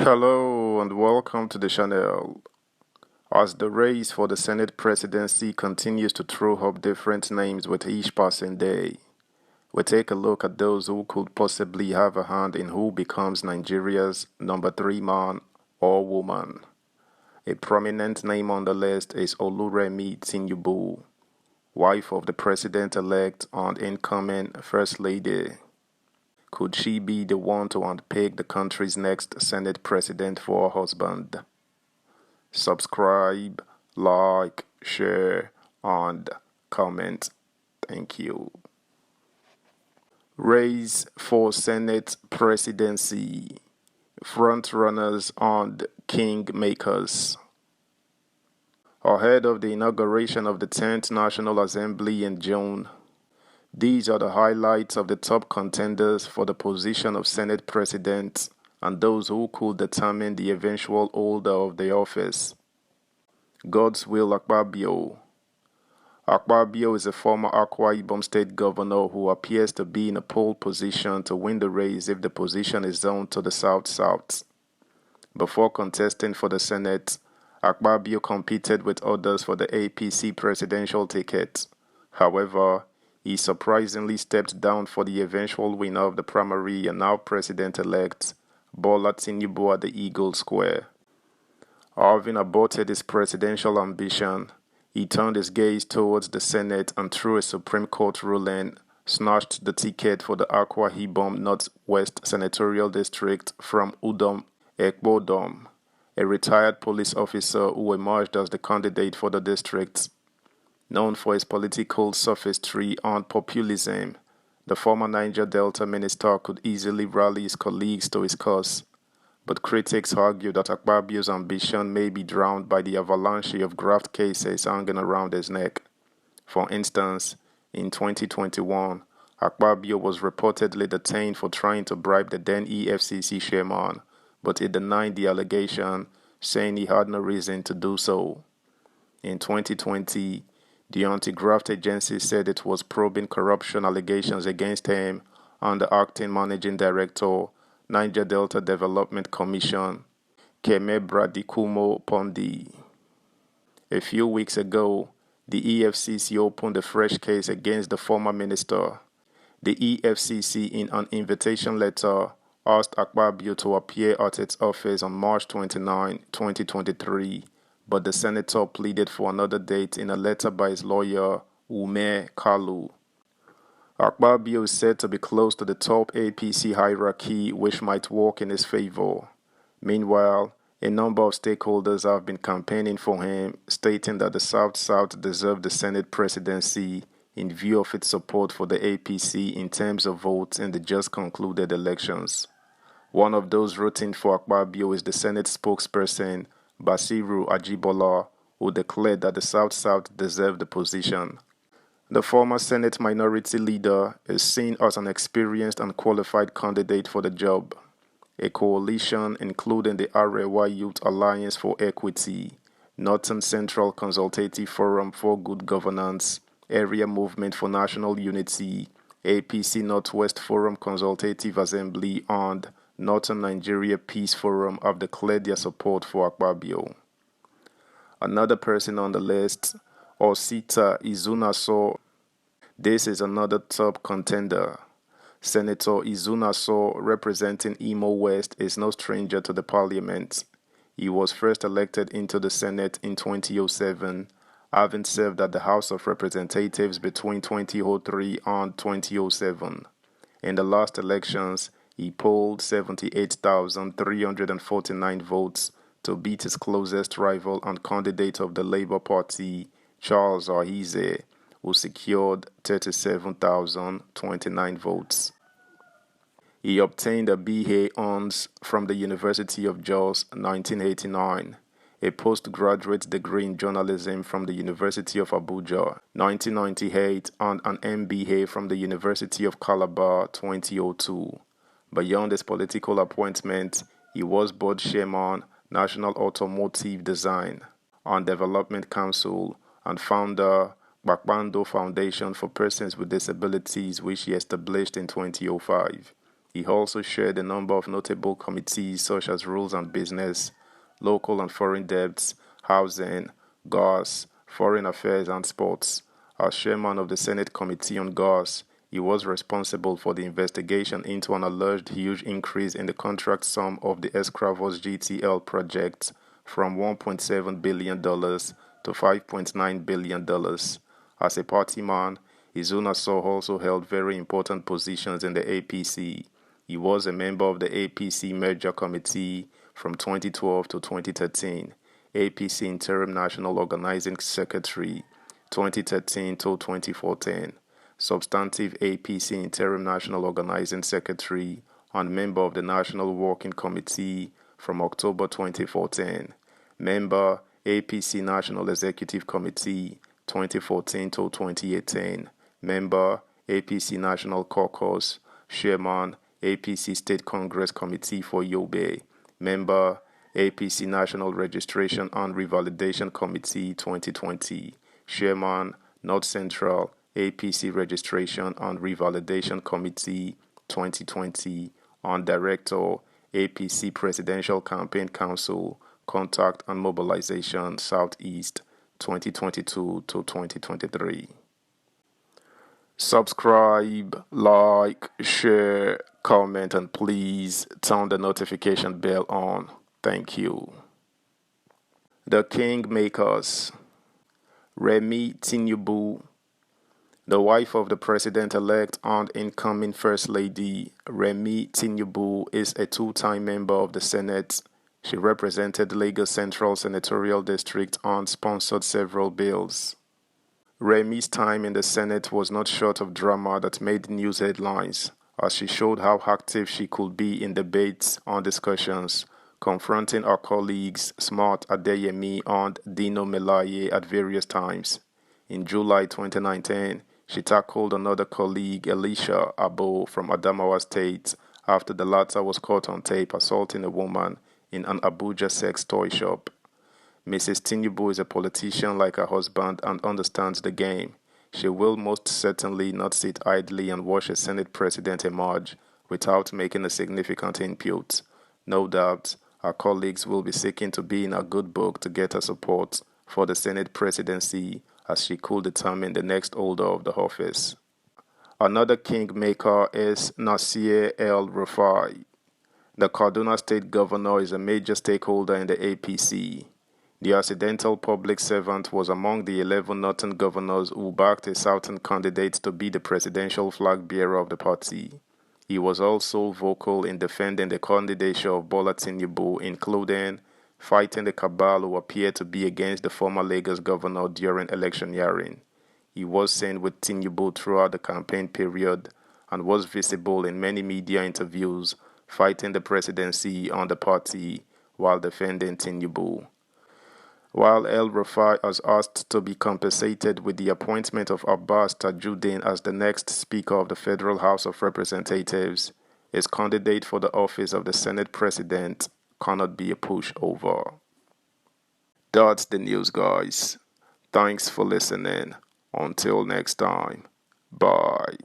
Hello and welcome to the channel. As the race for the Senate presidency continues to throw up different names with each passing day, we take a look at those who could possibly have a hand in who becomes Nigeria's number 3 man or woman. A prominent name on the list is Oluremi Tinubu, wife of the president-elect and incoming First Lady. Could she be the one to unpick the country's next Senate president for her husband? Subscribe, like, share, and comment. Thank you. Race for Senate presidency. Frontrunners and kingmakers. Ahead of the inauguration of the 10th National Assembly in June, these are the highlights of the top contenders for the position of Senate President and those who could determine the eventual holder of the office. Godswill Akpabio. Akpabio is a former Akwa Ibom State governor who appears to be in a pole position to win the race if the position is zoned to the South-South. Before contesting for the Senate, Akpabio competed with others for the APC presidential ticket. However, he surprisingly stepped down for the eventual winner of the primary and now president-elect, Bola Tinubu at the Eagle Square. Having aborted his presidential ambition, he turned his gaze towards the Senate and through a Supreme Court ruling, snatched the ticket for the Akwa Ibom Northwest Senatorial District from Udom Ekbodom, a retired police officer who emerged as the candidate for the district. Known for his political sophistry and populism, the former Niger Delta minister could easily rally his colleagues to his cause, but critics argue that Akpabio's ambition may be drowned by the avalanche of graft cases hanging around his neck. For instance, in 2021, Akpabio was reportedly detained for trying to bribe the then EFCC chairman, but he denied the allegation, saying he had no reason to do so. In 2020, the anti-graft agency said it was probing corruption allegations against him and the acting managing director, Niger Delta Development Commission, Keme Bradikumo Pondi. A few weeks ago, the EFCC opened a fresh case against the former minister. The EFCC, in an invitation letter, asked Akpabio to appear at its office on March 29, 2023, but the senator pleaded for another date in a letter by his lawyer, Ume Kalu. Akpabio is said to be close to the top APC hierarchy, which might work in his favor. Meanwhile, a number of stakeholders have been campaigning for him, stating that the South-South deserved the Senate presidency in view of its support for the APC in terms of votes in the just concluded elections. One of those rooting for Akpabio is the Senate spokesperson, Basiru Ajibola, who declared that the South-South deserved the position. The former Senate minority leader is seen as an experienced and qualified candidate for the job. A coalition including the Arewa Youth Alliance for Equity, Northern Central Consultative Forum for Good Governance, Area Movement for National Unity, APC Northwest Forum Consultative Assembly, and Northern Nigeria Peace Forum have declared their support for Akpabio. Another person on the list, Osita Izunaso. This is another top contender. Senator Izunaso, representing Imo West, is no stranger to the parliament. He was first elected into the Senate in 2007, having served at the House of Representatives between 2003 and 2007. In the last elections, he polled 78,349 votes to beat his closest rival and candidate of the Labour Party, Charles Ahize, who secured 37,029 votes. He obtained a BA Hons from the University of Jos 1989, a postgraduate degree in journalism from the University of Abuja 1998, and an MBA from the University of Calabar 2002. Beyond his political appointment, he was board chairman, National Automotive Design and Development Council, and founder, Bakbando Foundation for Persons with Disabilities, which he established in 2005. He also chaired a number of notable committees such as Rules and Business, Local and Foreign Debts, Housing, Gas, Foreign Affairs and Sports. As chairman of the Senate Committee on Gas, he was responsible for the investigation into an alleged huge increase in the contract sum of the Escravos GTL project from $1.7 billion to $5.9 billion. As a party man, Izunaso also held very important positions in the APC. He was a member of the APC Merger Committee from 2012 to 2013, APC Interim National Organizing Secretary 2013 to 2014, Substantive APC Interim National Organizing Secretary and member of the National Working Committee from October 2014, member APC National Executive Committee 2014 to 2018, member APC National Caucus, chairman APC State Congress Committee for Yobe, member APC National Registration and Revalidation Committee 2020, chairman North Central APC Registration and Revalidation Committee 2020, and director APC Presidential Campaign Council Contact and Mobilization Southeast 2022 to 2023. Subscribe, like, share, comment, and please turn the notification bell on. Thank you. The Kingmakers. Remi Tinubu. The wife of the president-elect and incoming First Lady, Remi Tinubu, is a two-time member of the Senate. She represented Lagos Central Senatorial District and sponsored several bills. Remi's time in the Senate was not short of drama that made news headlines, as she showed how active she could be in debates and discussions, confronting her colleagues Smart Adeyemi and Dino Melaye at various times. In July 2019, she tackled another colleague, Elisha Abo from Adamawa State, after the latter was caught on tape assaulting a woman in an Abuja sex toy shop. Mrs. Tinubu is a politician like her husband and understands the game. She will most certainly not sit idly and watch a Senate president emerge without making a significant input. No doubt, her colleagues will be seeking to be in a good book to get her support for the Senate presidency, as she could determine the next holder of the office. Another kingmaker is Nasir El-Rufai. The Kaduna State Governor is a major stakeholder in the APC. The accidental public servant was among the 11 northern governors who backed a southern candidate to be the presidential flag bearer of the party. He was also vocal in defending the candidature of Bola Tinubu, including fighting the cabal who appeared to be against the former Lagos governor during electioneering. He was seen with Tinubu throughout the campaign period and was visible in many media interviews fighting the presidency and the party while defending Tinubu. While El-Rufai has asked to be compensated with the appointment of Abbas Tajuddin as the next Speaker of the Federal House of Representatives, his candidate for the office of the Senate President cannot be a pushover. That's the news, guys. Thanks for listening. Until next time, bye.